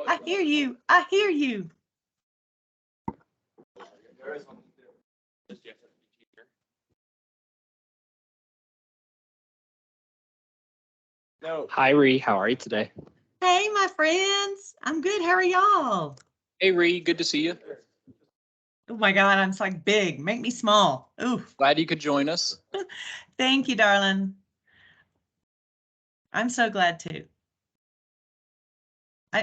I hear you. I hear you. No. Hi, Ree. How are you today? Hey, my friends. I'm good. How are y'all? Hey, Ree. Good to see you. Oh my God, I'm like big. Make me small. Ooh. Glad you could join us. Thank you, darling. I'm so glad too.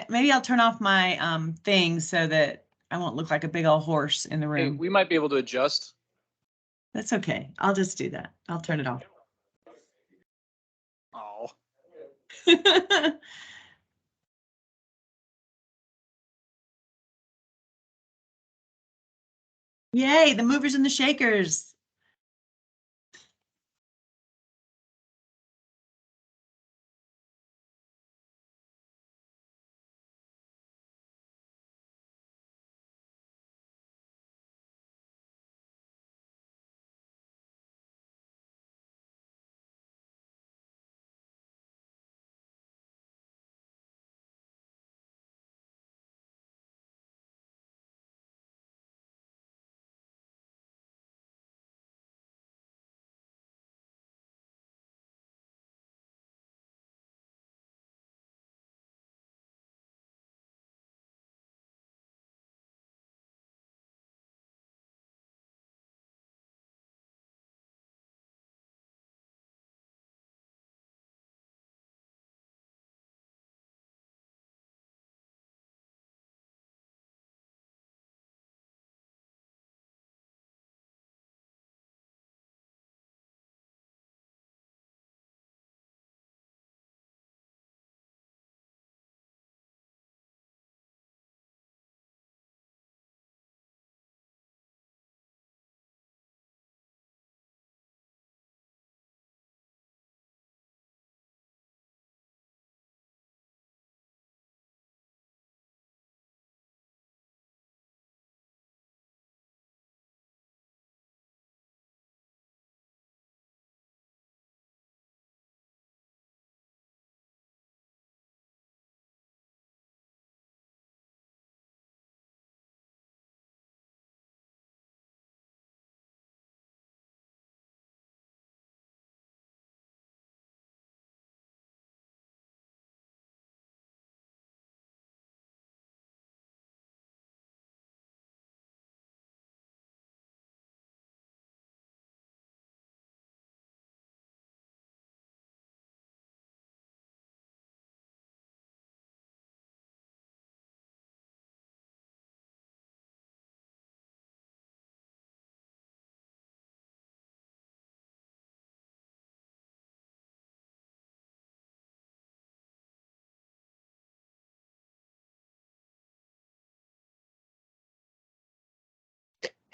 Maybe I'll turn off my thing so that I won't look like a big old horse in the Hey, room. we might be able to adjust. That's okay. I'll just do that. I'll turn it off. Oh. Yay, the movers and the shakers.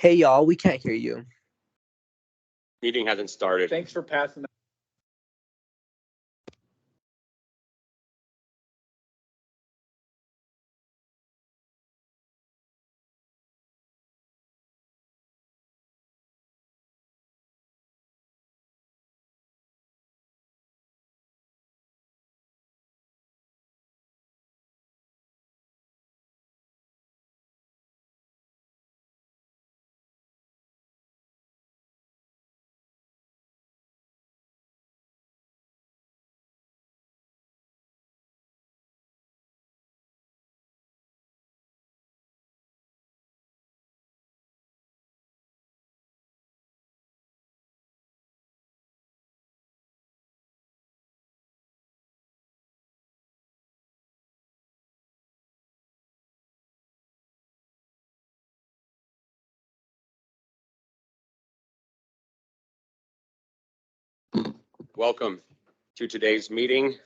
Hey, y'all, we can't hear you. Meeting hasn't started. Thanks for passing that. Welcome to today's meeting.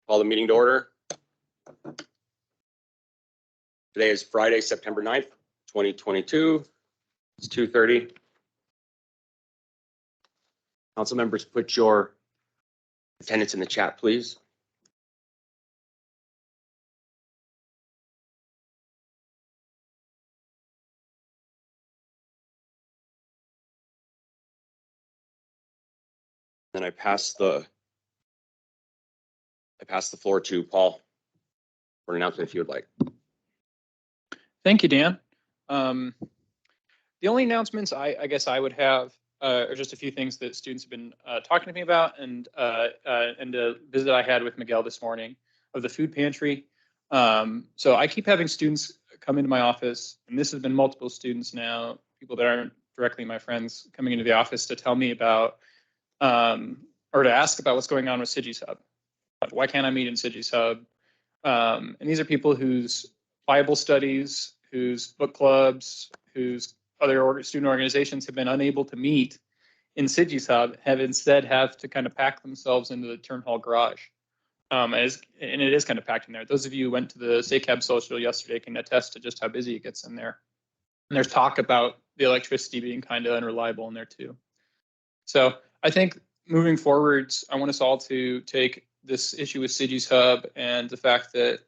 Call the meeting to order. Today is Friday, September 9th, 2022. It's 2:30. Council members, put your attendance in the chat, please. Then I pass the pass the floor to Paul for an announcement if you would like. Thank you, Dan. The only announcements I guess I would have are just a few things that students have been talking to me about, and a visit I had with Miguel this morning of the food pantry. So I keep having students come into my office, and this has been multiple students now, people that aren't directly my friends, coming into the office to tell me about or to ask about what's going on with Siggy's Hub. Why can't I meet in Siggy's Hub? And these are people whose Bible studies, whose book clubs, whose other student organizations have been unable to meet in Siggy's Hub, have instead have to kind of pack themselves into the Turn Hall garage. And it is kind of packed in there. Those of you who went to the SACAB social yesterday can attest to just how busy it gets in there. And there's talk about the electricity being kind of unreliable in there too. So I think moving forwards, I want us all to take this issue with Siggy's Hub and the fact that,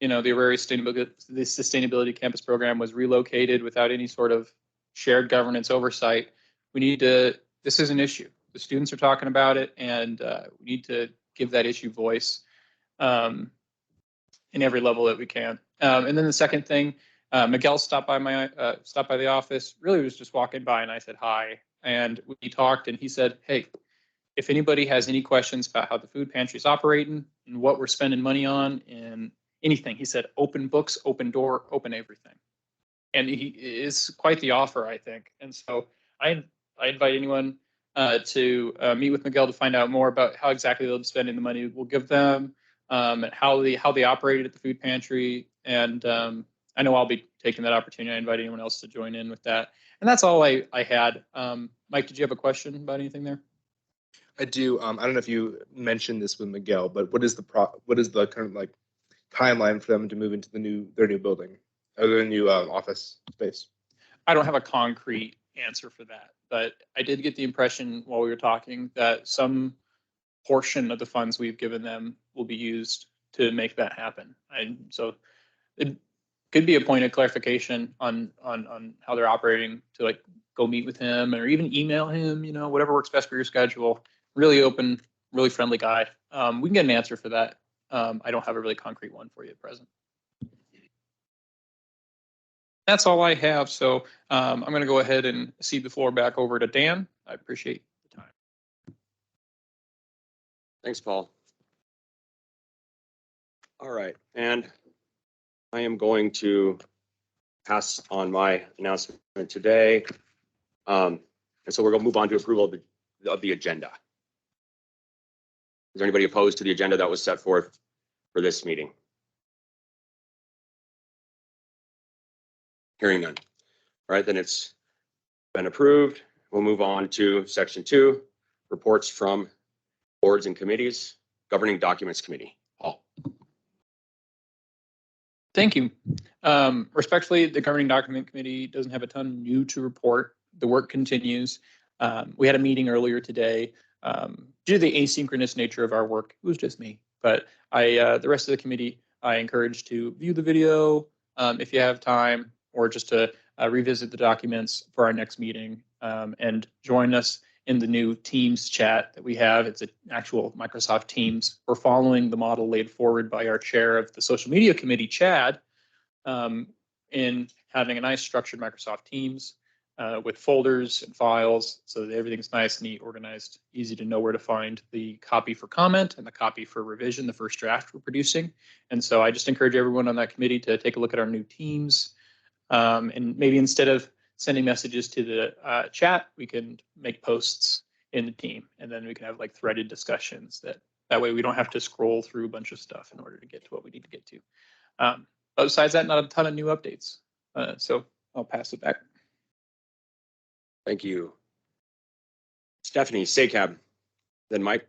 you know, the Auraria Sustainability Campus Program was relocated without any sort of shared governance oversight. We need to, this is an issue. The students are talking about it, and we need to give that issue voice in every level that we can. And then the second thing, Miguel stopped by the office, really was just walking by, and I said hi. And we talked, and he said, hey, if anybody has any questions about how the food pantry is operating and what we're spending money on and anything, he said, open books, open door, open everything. And he is quite the offer, I think. And so I invite anyone to meet with Miguel to find out more about how exactly they'll be spending the money we'll give them, and how they operate at the food pantry. And I know I'll be taking that opportunity. I invite anyone else to join in with that. And that's all I had. Mike, did you have a question about anything there? I do. I don't know if you mentioned this with Miguel, but what is the kind of like timeline for them to move into their new building or their new office space? I don't have a concrete answer for that, but I did get the impression while we were talking that some portion of the funds we've given them will be used to make that happen. So it could be a point of clarification on how they're operating, to like go meet with him or even email him, you know, whatever works best for your schedule. Really open, really friendly guy. We can get an answer for that. I don't have a really concrete one for you at present. That's all I have. So I'm going to go ahead and cede the floor back over to Dan. I appreciate the time. Thanks, Paul. All right, and I am going to pass on my announcement today. And so we're going to move on to approval of the agenda. Is there anybody opposed to the agenda that was set forth for this meeting? Hearing none. All right, then it's been approved. We'll move on to section 2, reports from boards and committees. Governing Documents Committee. Paul. Thank you. Respectfully, the Governing Document Committee doesn't have a ton new to report. The work continues. We had a meeting earlier today. Due to the asynchronous nature of our work, it was just me. But the rest of the committee, I encourage to view the video if you have time, or just to revisit the documents for our next meeting, and join us in the new Teams chat that we have. It's an actual Microsoft Teams. We're following the model laid forward by our chair of the social media committee, Chad, in having a nice structured Microsoft Teams with folders and files, so that everything's nice, neat, organized, easy to know where to find the copy for comment and the copy for revision, the first draft we're producing. And so I just encourage everyone on that committee to take a look at our new Teams. And maybe instead of sending messages to the chat, we can make posts in the team, and then we can have like threaded discussions. That way we don't have to scroll through a bunch of stuff in order to get to what we need to get to. But besides that, not a ton of new updates. So I'll pass it back. Thank you. Stephanie, SACAB, then Mike.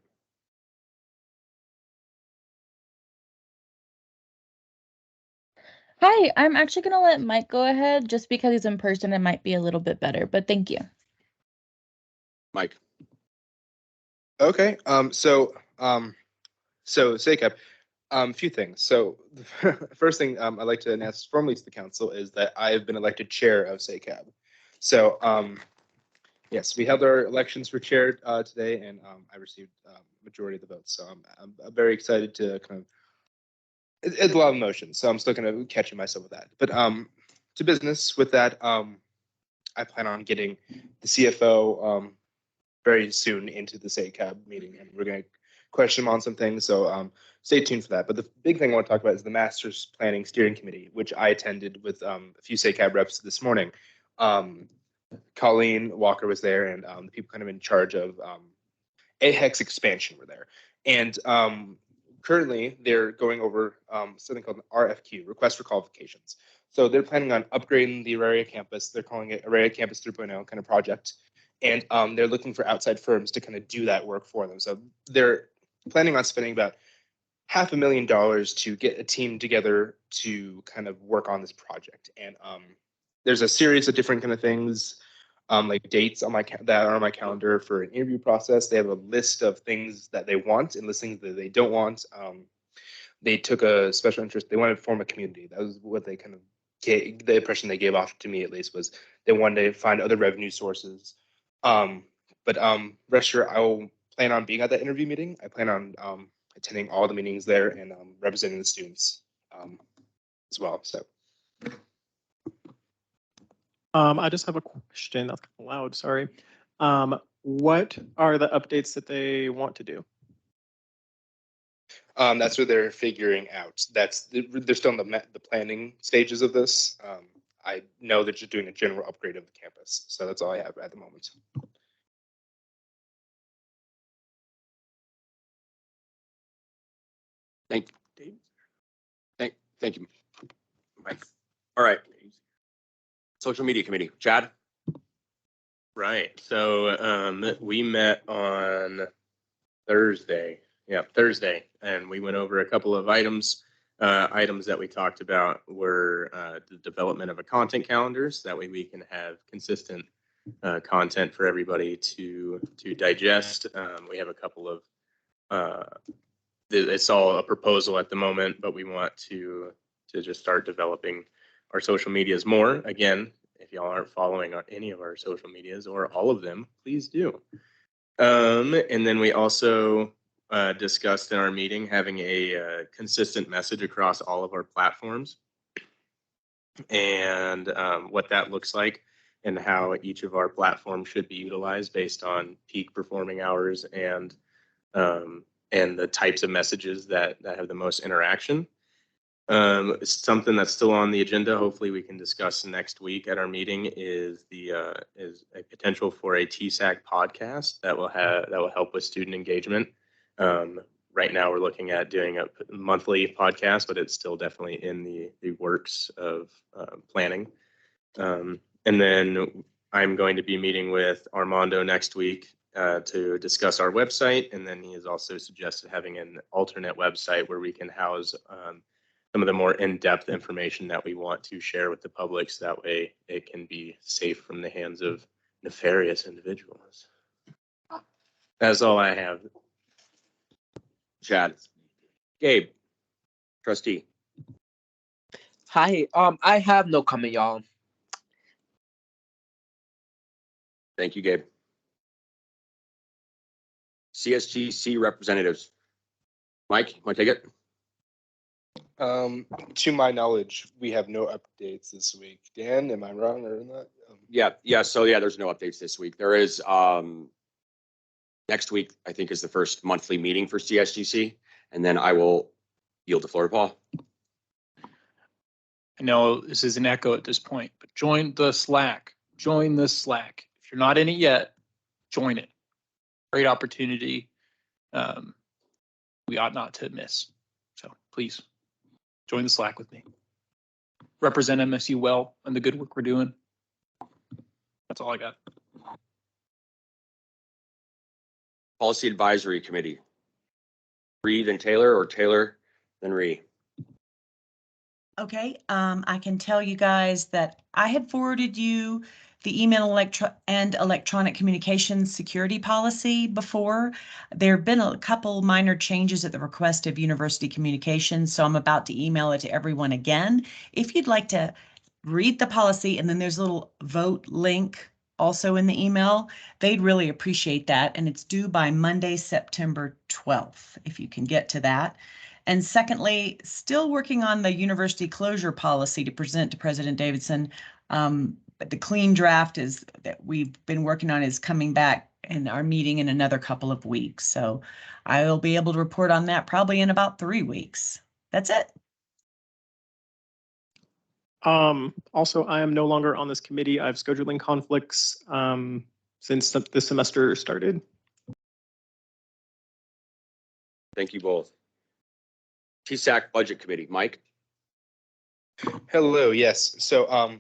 Hi, I'm actually going to let Mike go ahead just because he's in person. It might be a little bit better, but thank you. Mike. Okay. So SACAB, a few things. So the first thing I'd like to announce formally to the council is that I have been elected chair of SACAB. So Yes, we held our elections for chair today, and I received majority of the votes. So I'm very excited to kind of. It's a lot of emotions, so I'm still kind of catching myself with that. But to business with that, I plan on getting the CFO very soon into the SACAB meeting, and we're going to question him on some things. So stay tuned for that. But the big thing I want to talk about is the Master's Planning Steering Committee, which I attended with a few SACAB reps this morning. Colleen Walker was there, and the people kind of in charge of AHEX expansion were there. And currently, they're going over something called an RFQ, Request for Qualifications. So they're planning on upgrading the Auraria campus. They're calling it Auraria Campus 3.0 kind of project. And they're looking for outside firms to kind of do that work for them. So they're planning on spending about $500,000 to get a team together to kind of work on this project. And there's a series of different kind of things, like dates on that are on my calendar for an interview process. They have a list of things that they want and listings that they don't want. They took a special interest. They wanted to form a community. That was what they kind of gave, the impression they gave off to me, at least, was they wanted to find other revenue sources. But rest assured, I will plan on being at that interview meeting. I plan on attending all the meetings there and representing the students as well. So. I just have a question. That's kind of loud. Sorry. What are the updates that they want to do? That's what they're figuring out. They're still in the planning stages of this. I know that you're doing a general upgrade of the campus, so that's all I have at the moment. Thank you, Mike. All right. Social media committee, Chad. Right. So we met on Thursday. Yeah, Thursday, and we went over a couple of items. Items that we talked about were the development of a content calendar, so that way we can have consistent content for everybody to digest. We have a couple of it's all a proposal at the moment, but we want to just start developing our social medias more. Again, if y'all aren't following any of our social medias or all of them, please do. And then we also discussed in our meeting having a consistent message across all of our platforms, and what that looks like and how each of our platforms should be utilized based on peak performing hours and the types of messages that have the most interaction. Something that's still on the agenda, hopefully we can discuss next week at our meeting, is a potential for a TSAC podcast that will help with student engagement. Right now we're looking at doing a monthly podcast, but it's still definitely in the works of planning. And then I'm going to be meeting with Armando next week to discuss our website. And then he has also suggested having an alternate website where we can house some of the more in-depth information that we want to share with the public, so that way it can be safe from the hands of nefarious individuals. That's all I have. Chad. Gabe, trustee. Hi, I have no comment, y'all. Thank you, Gabe. CSGC representatives. Mike, want to take it? To my knowledge, we have no updates this week. Dan, am I wrong or not? Yeah. So there's no updates this week. There is next week, I think, is the first monthly meeting for CSGC, and then I will yield the floor to Paul. I know this is an echo at this point, but join the Slack. Join the Slack. If you're not in it yet, join it. Great opportunity. We ought not to miss. So please join the Slack with me. Represent MSU well and the good work we're doing. That's all I got. Policy Advisory Committee. Ree, then Taylor, or Taylor, then Ree. Okay, I can tell you guys that I had forwarded you the email and electronic communications security policy before. There have been a couple minor changes at the request of University Communications, so I'm about to email it to everyone again. If you'd like to read the policy, and then there's a little vote link also in the email. They'd really appreciate that, and it's due by Monday, September 12th, if you can get to that. And secondly, still working on the university closure policy to present to President Davidson. But the clean draft is that we've been working on is coming back in our meeting in another couple of weeks. So I will be able to report on that probably in about 3 weeks. That's it. Also, I am no longer on this committee. I have scheduling conflicts since the semester started. Thank you both. TSAC Budget Committee, Mike. Hello, yes. So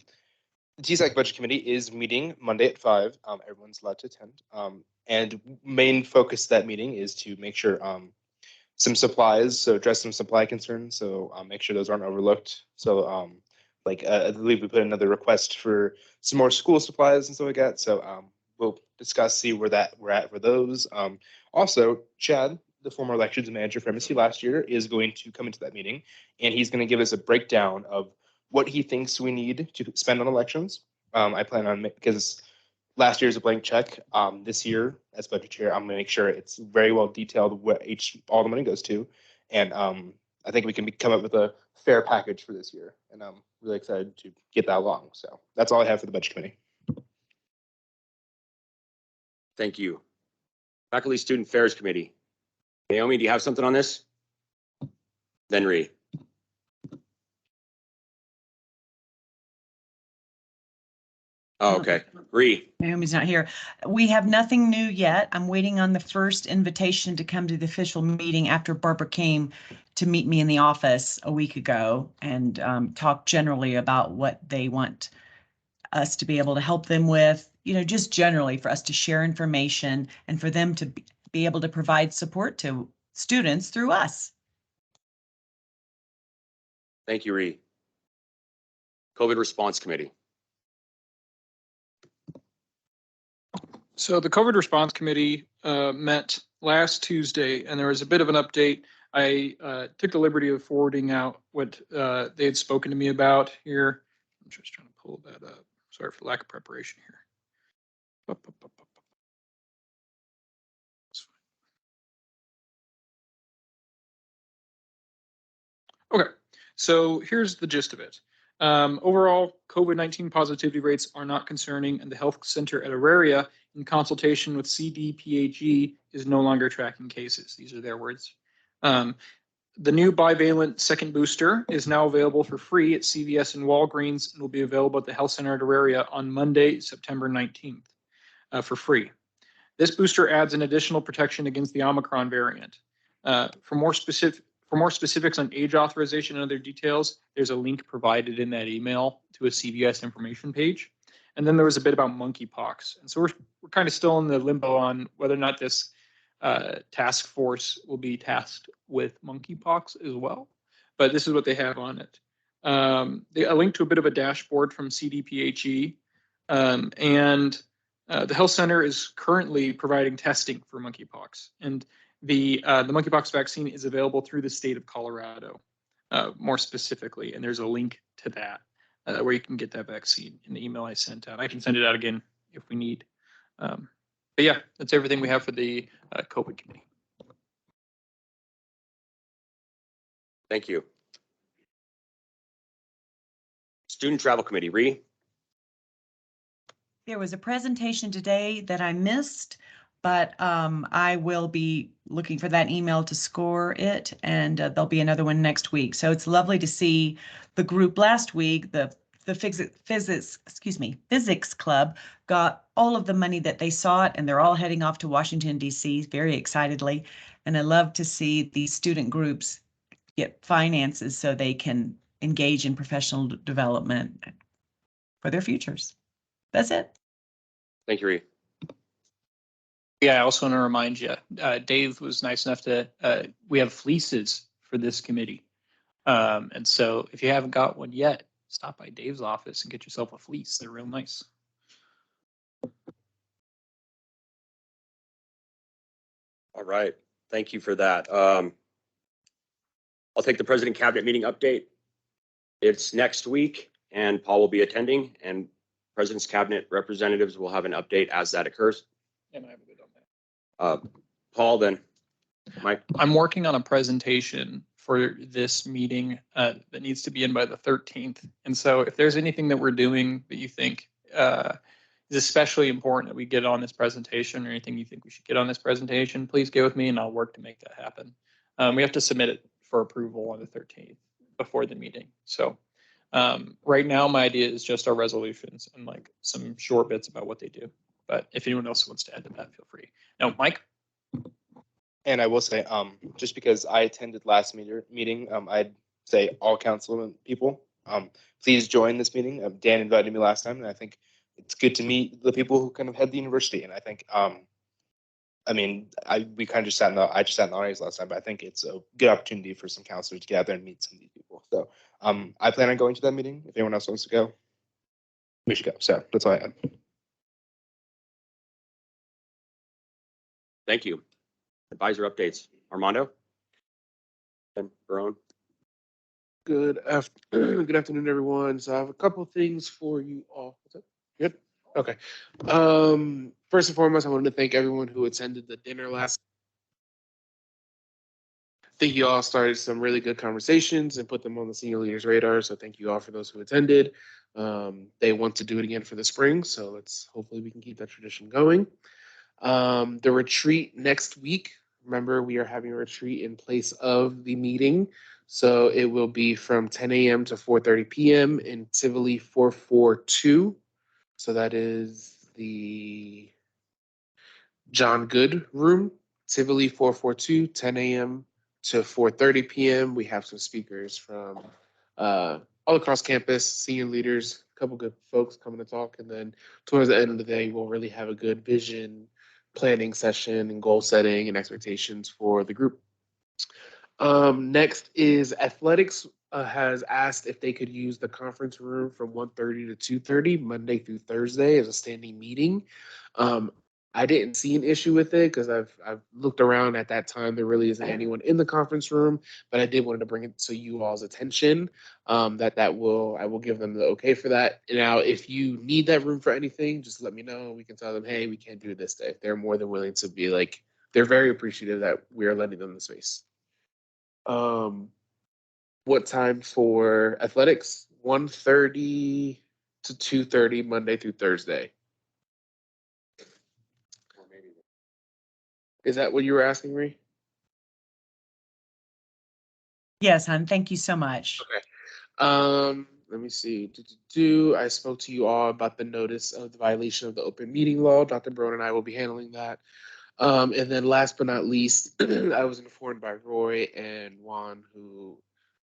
the TSAC Budget Committee is meeting Monday at 5. Everyone's allowed to attend. And main focus of that meeting is to make sure some supplies, so address some supply concerns. So make sure those aren't overlooked. So I believe we put another request for some more school supplies and stuff like that. So we'll discuss, see where we're at for those. Also, Chad, the former elections manager for MSU last year, is going to come into that meeting, and he's going to give us a breakdown of what he thinks we need to spend on elections. I plan on, because last year's a blank check. This year, as budget chair, I'm going to make sure it's very well detailed what all the money goes to, and I think we can come up with a fair package for this year, and I'm really excited to get that along. So that's all I have for the budget committee. Thank you. Faculty Student Affairs Committee. Naomi, do you have something on this? Then Ree. Oh, okay. Ree. Naomi's not here. We have nothing new yet. I'm waiting on the first invitation to come to the official meeting after Barbara came to meet me in the office a week ago and talk generally about what they want us to be able to help them with, just generally for us to share information and for them to be able to provide support to students through us. Thank you, Ree. COVID Response Committee. So the COVID Response Committee met last Tuesday, and there was a bit of an update. I took the liberty of forwarding out what they had spoken to me about here. I'm just trying to pull that up. Sorry for lack of preparation here. Okay, so here's the gist of it. Overall, COVID-19 positivity rates are not concerning, and the health center at Auraria, in consultation with CDPHE, is no longer tracking cases. These are their words. The new bivalent second booster is now available for free at CVS and Walgreens and will be available at the health center at Auraria on Monday, September 19th, for free. This booster adds an additional protection against the Omicron variant. For more specifics on age authorization and other details, there's a link provided in that email to a CVS information page. And then there was a bit about monkeypox. And so we're kind of still in the limbo on whether or not this task force will be tasked with monkeypox as well. But this is what they have on it. A link to a bit of a dashboard from CDPHE. And the health center is currently providing testing for monkeypox. And the monkeypox vaccine is available through the state of Colorado, more specifically. And there's a link to that where you can get that vaccine in the email I sent out. I can send it out again if we need. But yeah, that's everything we have for the COVID committee. Thank you. Student Travel Committee, Ree. There was a presentation today that I missed, but I will be looking for that email to score it, and there'll be another one next week. So it's lovely to see the group last week, the physics club got all of the money that they sought, and they're all heading off to Washington, D.C. very excitedly. And I love to see these student groups get finances so they can engage in professional development for their futures. That's it. Thank you, Ree. Yeah, I also want to remind you, Dave was nice enough to, we have fleeces for this committee. And so if you haven't got one yet, stop by Dave's office and get yourself a fleece. They're real nice. All right. Thank you for that. I'll take the President Cabinet meeting update. It's next week, and Paul will be attending, and President's Cabinet representatives will have an update as that occurs. And I have a good on that. Paul, then Mike. I'm working on a presentation for this meeting that needs to be in by the 13th. And so if there's anything that we're doing that you think is especially important that we get on this presentation, or anything you think we should get on this presentation, please get with me and I'll work to make that happen. We have to submit it for approval on the 13th before the meeting. So right now my idea is just our resolutions and like some short bits about what they do. But if anyone else wants to add to that, feel free. Now, Mike. And I will say, just because I attended last meeting, I'd say all council people, please join this meeting. Dan invited me last time, and I think it's good to meet the people who kind of head the university. And I think, I mean, we kind of just I just sat in the audience last time, but I think it's a good opportunity for some counselors to get out there and meet some of these people. So I plan on going to that meeting. If anyone else wants to go, we should go. So that's all I had. Thank you. Advisor updates. Armando? And Barone? Good afternoon, everyone. So I have a couple things for you all. What's up? Good? Okay. First and foremost, I wanted to thank everyone who attended the dinner last. I think you all started some really good conversations and put them on the senior leaders' radar. So thank you all for those who attended. They want to do it again for the spring. So hopefully we can keep that tradition going. The retreat next week. Remember, we are having a retreat in place of the meeting. So it will be from 10 a.m. to 4:30 p.m. in Tivoli 442. So that is the John Good room, Tivoli 442, 10 a.m. to 4:30 p.m. We have some speakers from all across campus, senior leaders, a couple good folks coming to talk. And then towards the end of the day, we'll really have a good vision planning session and goal setting and expectations for the group. Next is athletics has asked if they could use the conference room from 1:30 to 2:30 Monday through Thursday as a standing meeting. I didn't see an issue with it because I've looked around at that time. There really isn't anyone in the conference room, but I did want to bring it to you all's attention I will give them the okay for that. Now, if you need that room for anything, just let me know. We can tell them, hey, we can't do it this day. They're more than willing to be like, they're very appreciative that we are letting them the space. What time for athletics? 1:30 to 2:30 Monday through Thursday. Is that what you were asking me? Yes, hon. Thank you so much. Okay. Let me see. I spoke to you all about the notice of the violation of the open meeting law. Dr. Brown and I will be handling that. And then last but not least, I was informed by Roy and Juan, who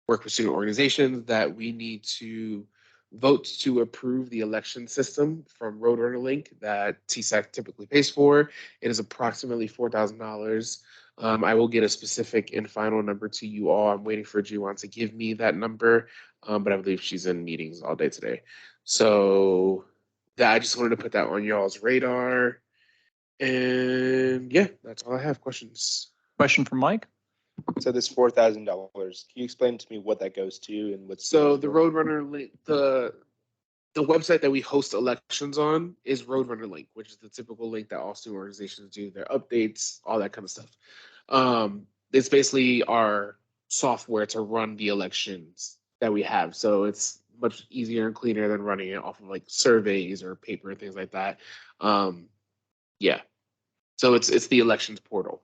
work with student organizations, that we need to vote to approve the election system from Roadrunner Link that TSAC typically pays for. It is approximately $4,000. I will get a specific and final number to you all. I'm waiting for Juwan to give me that number, but I believe she's in meetings all day today. So I just wanted to put that on y'all's radar. And yeah, that's all I have. Questions? Question from Mike. So this $4,000, can you explain to me what that goes to and what's So the Roadrunner link, the website that we host elections on is Roadrunner Link, which is the typical link that all student organizations do, their updates, all that kind of stuff. It's basically our software to run the elections that we have. So it's much easier and cleaner than running it off of like surveys or paper and things like that. Yeah. So it's the elections portal.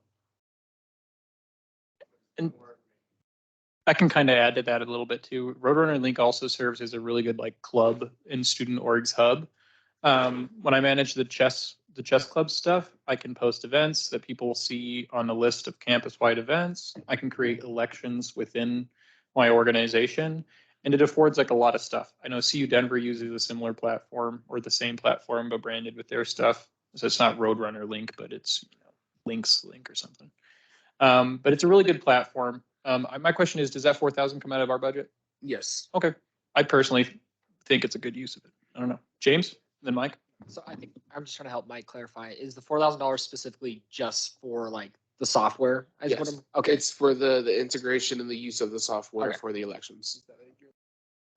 And I can kind of add to that a little bit too. Roadrunner Link also serves as a really good like club and student orgs hub. When I manage the chess club stuff, I can post events that people see on the list of campus-wide events. I can create elections within my organization, and it affords like a lot of stuff. I know CU Denver uses a similar platform or the same platform, but branded with their stuff. So it's not Roadrunner Link, but it's Links Link or something. But it's a really good platform. My question is, does that 4,000 come out of our budget? Yes. Okay. I personally think it's a good use of it. I don't know. James, then Mike. So I think I'm just trying to help Mike clarify. Is the $4,000 specifically just for like the software? Yes. Okay. It's for the integration and the use of the software Okay. for the elections.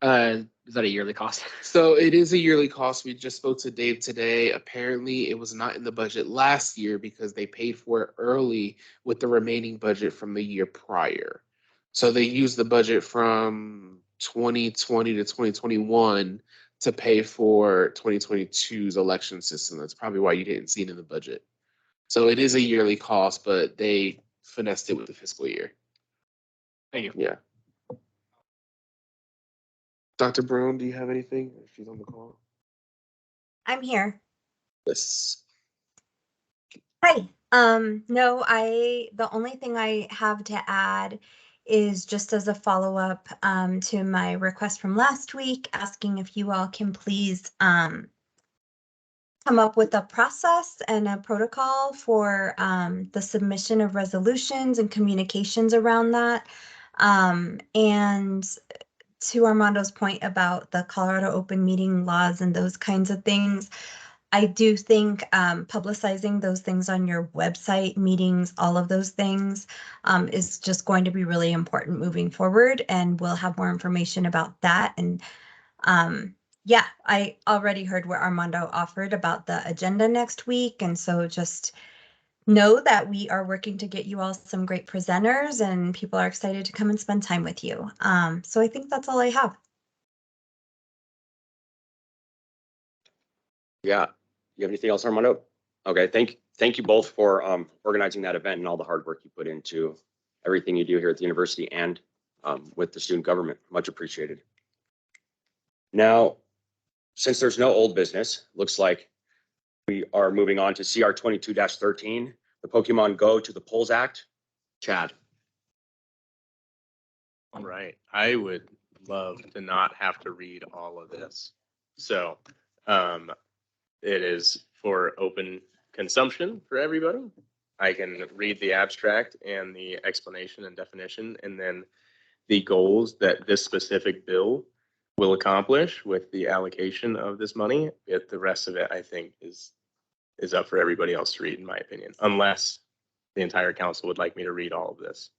Is that a yearly cost? So it is a yearly cost. We just spoke to Dave today. Apparently, it was not in the budget last year because they paid for it early with the remaining budget from the year prior. So they used the budget from 2020 to 2021 to pay for 2022's election system. That's probably why you didn't see it in the budget. So it is a yearly cost, but they finessed it with the fiscal year. Thank you. Yeah. Dr. Brown, do you have anything? She's on the call. I'm here. Yes. Hi. No, the only thing I have to add is just as a follow-up to my request from last week, asking if you all can please come up with a process and a protocol for the submission of resolutions and communications around that. And to Armando's point about the Colorado open meeting laws and those kinds of things, I do think publicizing those things on your website, meetings, all of those things is just going to be really important moving forward. And we'll have more information about that. And yeah, I already heard what Armando offered about the agenda next week. And so just know that we are working to get you all some great presenters and people are excited to come and spend time with you. So I think that's all I have. Yeah. You have anything else, Armando? Okay, thank you both for organizing that event and all the hard work you put into everything you do here at the university and with the student government. Much appreciated. Now, since there's no old business, looks like we are moving on to CR 22-13, the Pokemon Go to the Polls Act. Chad. All right. I would love to not have to read all of this. So it is for open consumption for everybody. I can read the abstract and the explanation and definition, and then the goals that this specific bill will accomplish with the allocation of this money. The rest of it, I think, is up for everybody else to read, in my opinion, unless the entire council would like me to read all of this.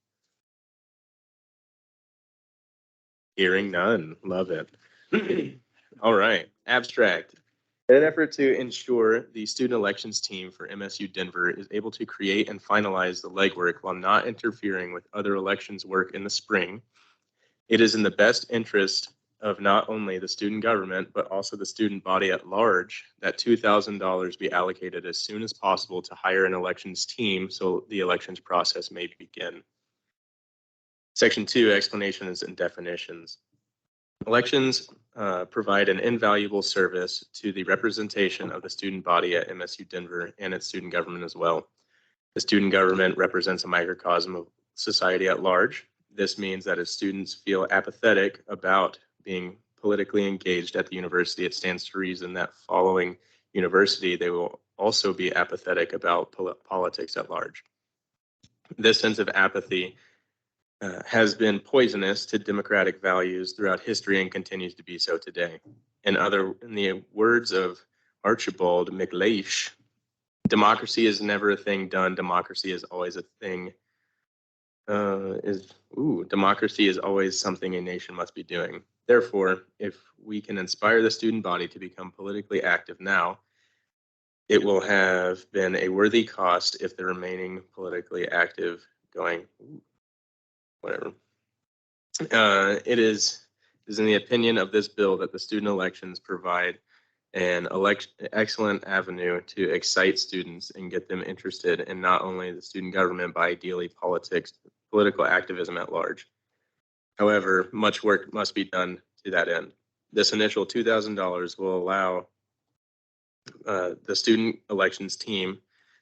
Hearing none, love it. All right, abstract. In an effort to ensure the student elections team for MSU Denver is able to create and finalize the legwork while not interfering with other elections work in the spring, it is in the best interest of not only the student government, but also the student body at large that $2,000 be allocated as soon as possible to hire an elections team so the elections process may begin. Section 2, explanations and definitions. Elections provide an invaluable service to the representation of the student body at MSU Denver and its student government as well. The student government represents a microcosm of society at large. This means that if students feel apathetic about being politically engaged at the university, it stands to reason that following university, they will also be apathetic about politics at large. This sense of apathy has been poisonous to democratic values throughout history and continues to be so today. In the words of Archibald MacLeish, democracy is never a thing done. Democracy is always a thing. Democracy is always something a nation must be doing. Therefore, if we can inspire the student body to become politically active now, it will have been a worthy cost if the remaining politically active going, whatever. It is in the opinion of this bill that the student elections provide an excellent avenue to excite students and get them interested in not only the student government, but ideally political activism at large. However, much work must be done to that end. This initial $2,000 will allow the student elections team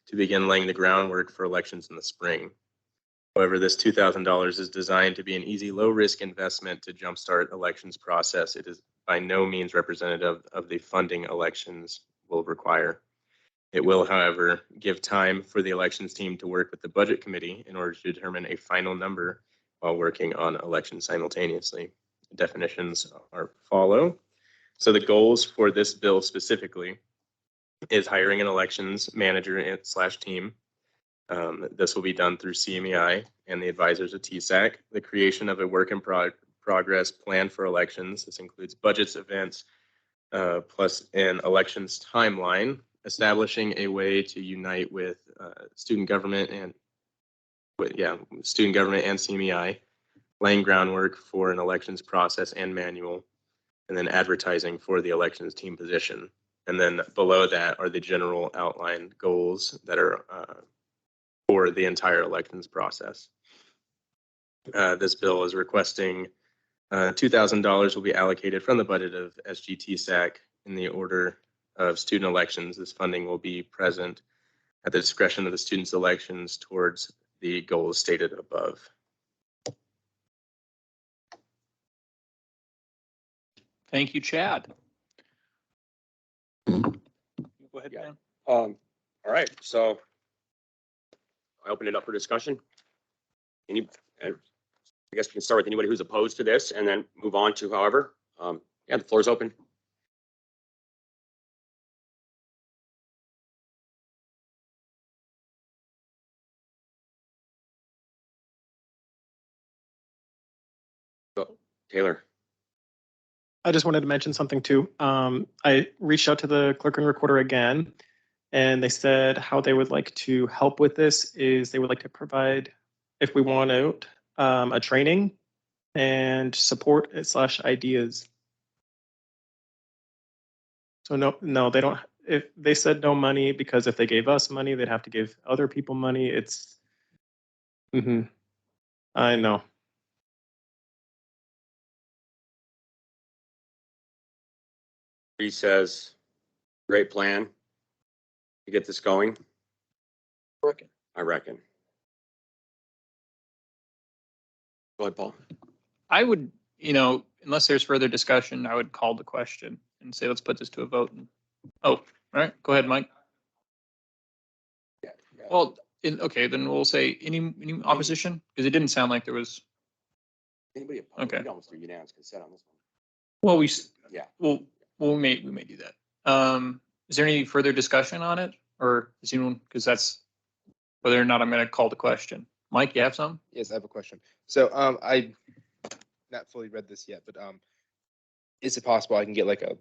to begin laying the groundwork for elections in the spring. However, this $2,000 is designed to be an easy, low-risk investment to jumpstart elections process. It is by no means representative of the funding elections will require. It will, however, give time for the elections team to work with the budget committee in order to determine a final number while working on elections simultaneously. The definitions are follow. So the goals for this bill specifically is hiring an elections manager / team. This will be done through CMEI and the advisors of TSAC, the creation of a work in progress plan for elections. This includes budgets, events, plus an elections timeline, establishing a way to unite with student government and CMEI, laying groundwork for an elections process and manual, and then advertising for the elections team position. And then below that are the general outline goals that are for the entire elections process. This bill is requesting $2,000 will be allocated from the budget of SGTSAC in the order of student elections. This funding will be present at the discretion of the students' elections towards the goals stated above. Thank you, Chad. Go ahead, Yeah. Dan. All right, so I open it up for discussion. I guess we can start with anybody who's opposed to this and then move on to however. Yeah, the floor is open. Go, Taylor. I just wanted to mention something too. I reached out to the clerk and recorder again, and they said how they would like to help with this is they would like to provide, if we want out, a training and support / ideas. So no, they don't. If they said no money, because if they gave us money, they'd have to give other people money. It's, I know. He says, great plan to get this going. I reckon. Go ahead, Paul. I would, unless there's further discussion, I would call the question and say, let's put this to a vote. Oh, all right, go ahead, Mike. Yeah. Well, okay, then we'll say any opposition, because it didn't sound like there was. Anybody opposed? Okay. We almost do unanimous consent on this one. Well, Yeah. we may do that. Is there any further discussion on it, or is anyone, because that's whether or not I'm going to call the question. Mike, you have some? Yes, I have a question. So I not fully read this yet, but is it possible I can get like a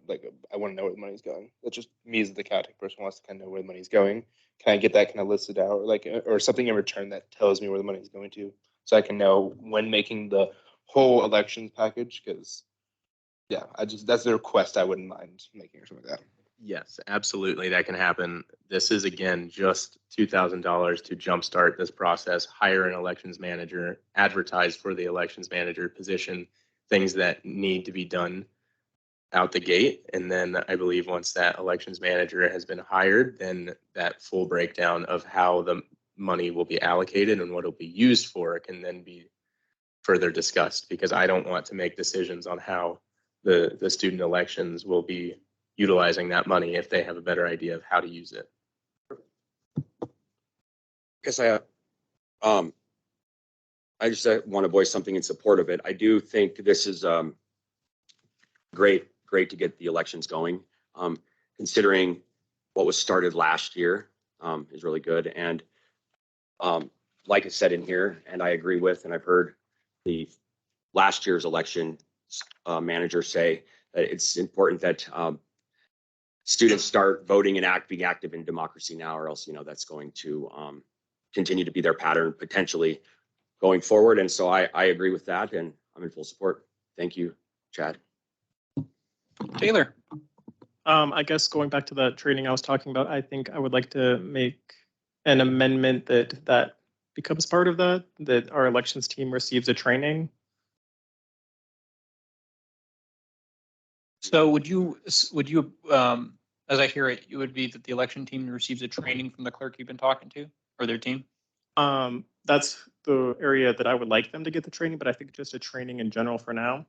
I want to know where the money's going? That's just me as the Caltech person wants to kind of know where the money's going. Can I get that kind of listed out, or something in return that tells me where the money's going to, so I can know when making the whole elections package? Because yeah, that's the request I wouldn't mind making or something like that. Yes, absolutely. That can happen. This is, again, just $2,000 to jumpstart this process, hire an elections manager, advertise for the elections manager position, things that need to be done out the gate. And then I believe once that elections manager has been hired, then that full breakdown of how the money will be allocated and what it'll be used for can then be further discussed, because I don't want to make decisions on how the student elections will be utilizing that money if they have a better idea of how to use it. Guess I just want to voice something in support of it. I do think this is great to get the elections going. Considering what was started last year is really good. And like I said in here, and I agree with, and I've heard the last year's election manager say that it's important that students start voting and being active in democracy now, or else, that's going to continue to be their pattern potentially going forward. And so I agree with that, and I'm in full support. Thank you, Chad. Taylor. I guess going back to that training I was talking about, I think I would like to make an amendment that becomes part of that our elections team receives a training. So would you, as I hear it, it would be that the election team receives a training from the clerk you've been talking to, or their team? That's the area that I would like them to get the training, but I think just a training in general for now.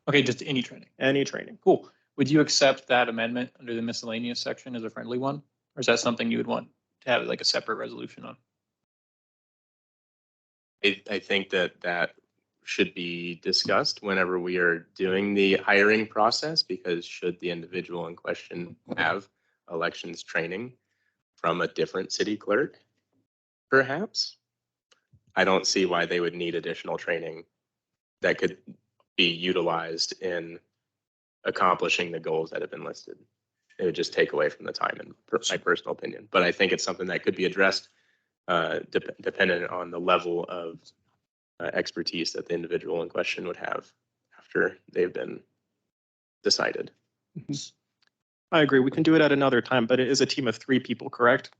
Okay, just any training. Any training. Cool. Would you accept that amendment under the miscellaneous section as a friendly one? Or is that something you would want to have like a separate resolution on? I think that should be discussed whenever we are doing the hiring process, because should the individual in question have elections training from a different city clerk, perhaps, I don't see why they would need additional training that could be utilized in accomplishing the goals that have been listed. It would just take away from the time, in my personal opinion. But I think it's something that could be addressed dependent on the level of expertise that the individual in question would have after they've been decided. I agree. We can do it at another time, but it is a team of 3 people, correct?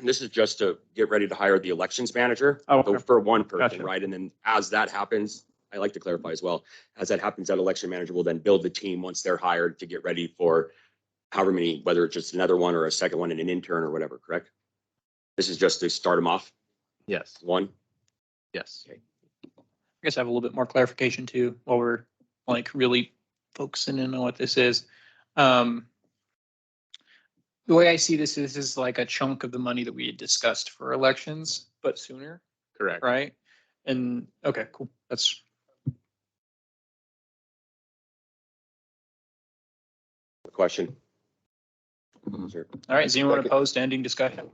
This is just to get ready to hire the elections manager. Oh, So okay. for one person, Gotcha. right? And then as that happens, I like to clarify as well, as that happens, that election manager will then build the team once they're hired to get ready for however many, whether it's just another one or a second one and an intern or whatever, correct? This is just to start them off, Yes. one? Yes. I guess I have a little bit more clarification too, while we're like really focusing in on what this is. The way I see this is like a chunk of the money that we had discussed for elections, but sooner, Correct. right? And, okay, cool. That's, Question? Sure. all right. Is anyone Second. opposed to ending discussion?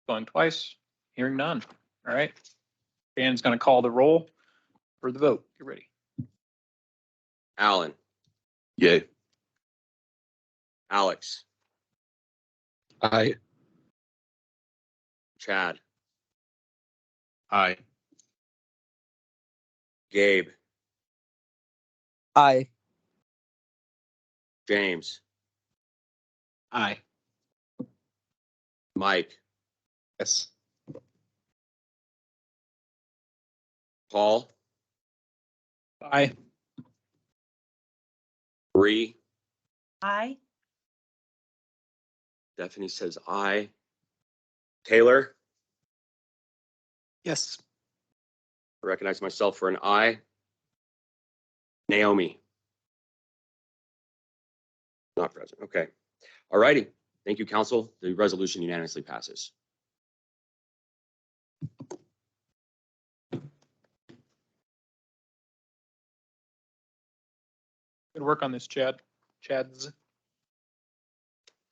Going twice, hearing none. All right. Dan's gonna call the roll for the vote. Get ready. Alan, Yay. Alex, Aye. Chad, Aye. Gabe, Aye. James, Aye. Mike, Yes. Paul, Aye. Bree, Aye. Stephanie says aye. Taylor, Yes. I recognize myself for an aye. Naomi. Not present. Okay. All righty. Thank you, council. The resolution unanimously passes. Good work on this, Chad. Chad's.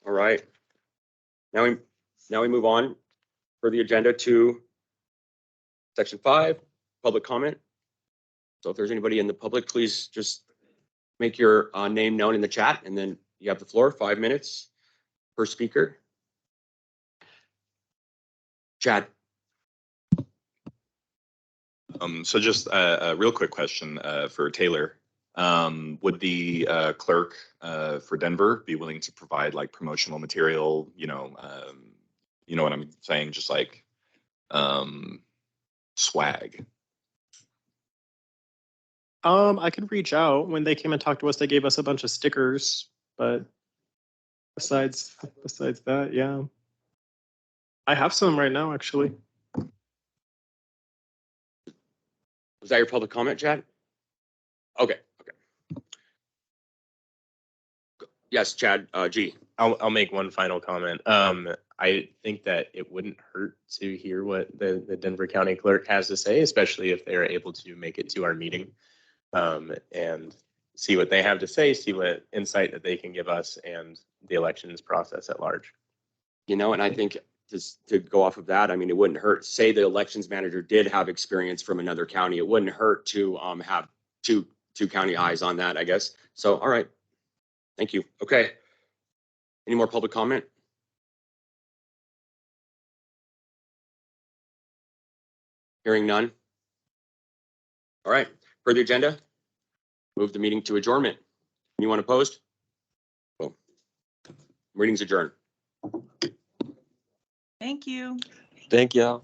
All right. Now we move on for the agenda to section 5, public comment. So if there's anybody in the public, please just make your name known in the chat, and then you have the floor, 5 minutes per speaker. Chad. So just a real quick question for Taylor. Would the clerk for Denver be willing to provide like promotional material? You know what I'm saying? Just like swag. I could reach out. When they came and talked to us, they gave us a bunch of stickers, but besides that, yeah. I have some right now, actually. Was that your public comment, Chad? Okay. Yes, Chad, G. I'll make one final comment. I think that it wouldn't hurt to hear what the Denver County Clerk has to say, especially if they're able to make it to our meeting, and see what they have to say, see what insight that they can give us and the elections process at large. You know, and I think just to go off of that, I mean, it wouldn't hurt. Say the elections manager did have experience from another county. It wouldn't hurt to have two county eyes on that, I guess. So, all right. Thank you. Okay. Any more public comment? Hearing none. All right. For the agenda, move the meeting to adjournment. Anyone opposed? Oh. Meeting's adjourned. Thank you. Thank you.